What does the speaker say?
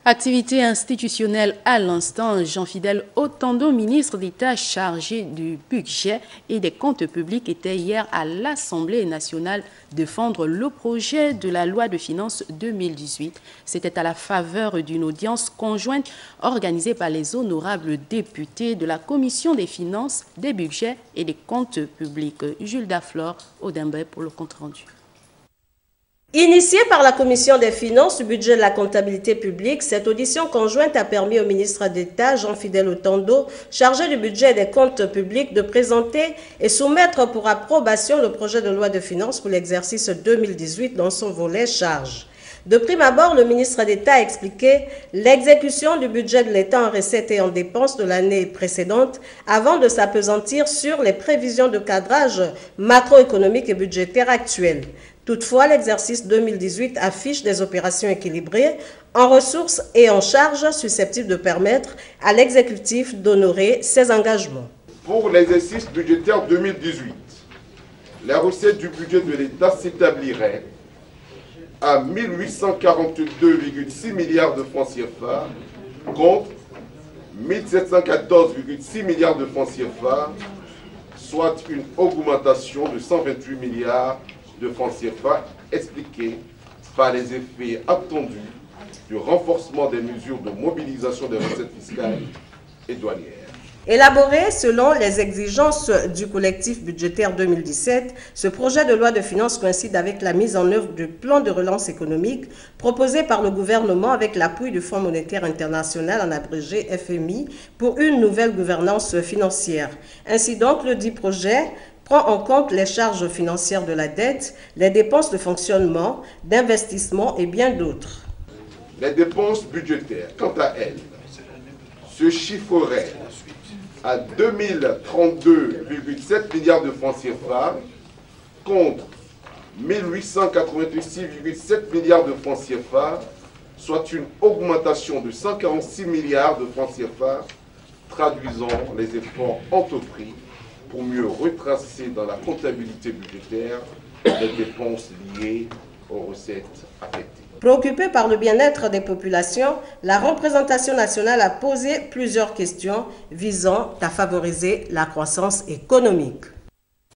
Activité institutionnelle à l'instant, Jean-Fidèle Otando, ministre d'État chargé du budget et des comptes publics, était hier à l'Assemblée nationale défendre le projet de la loi de finances 2018. C'était à la faveur d'une audience conjointe organisée par les honorables députés de la Commission des finances, des budgets et des comptes publics. Jules Daflor, Odembe pour le compte rendu. Initiée par la Commission des finances, du budget et de la comptabilité publique, cette audition conjointe a permis au ministre d'État, Jean-Fidèle Otando, chargé du budget et des comptes publics, de présenter et soumettre pour approbation le projet de loi de finances pour l'exercice 2018 dans son volet charges. De prime abord, le ministre d'État a expliqué l'exécution du budget de l'État en recettes et en dépenses de l'année précédente avant de s'appesantir sur les prévisions de cadrage macroéconomique et budgétaire actuelles. Toutefois, l'exercice 2018 affiche des opérations équilibrées en ressources et en charges susceptibles de permettre à l'exécutif d'honorer ses engagements. Pour l'exercice budgétaire 2018, la recette du budget de l'État s'établirait à 1842,6 milliards de francs CFA contre 1714,6 milliards de francs CFA, soit une augmentation de 128 milliards de francs CFA, expliquée par les effets attendus du renforcement des mesures de mobilisation des recettes fiscales et douanières. Élaboré selon les exigences du collectif budgétaire 2017, ce projet de loi de finances coïncide avec la mise en œuvre du plan de relance économique proposé par le gouvernement avec l'appui du Fonds monétaire international, en abrégé FMI, pour une nouvelle gouvernance financière. Ainsi donc, le dit projet prend en compte les charges financières de la dette, les dépenses de fonctionnement, d'investissement et bien d'autres. Les dépenses budgétaires, quant à elles, se chiffreraient à 2032,7 milliards de francs CFA contre 1886,7 milliards de francs CFA, soit une augmentation de 146 milliards de francs CFA, traduisant les efforts entrepris pour mieux retracer dans la comptabilité budgétaire les dépenses liées aux recettes affectées. Préoccupée par le bien-être des populations, la représentation nationale a posé plusieurs questions visant à favoriser la croissance économique.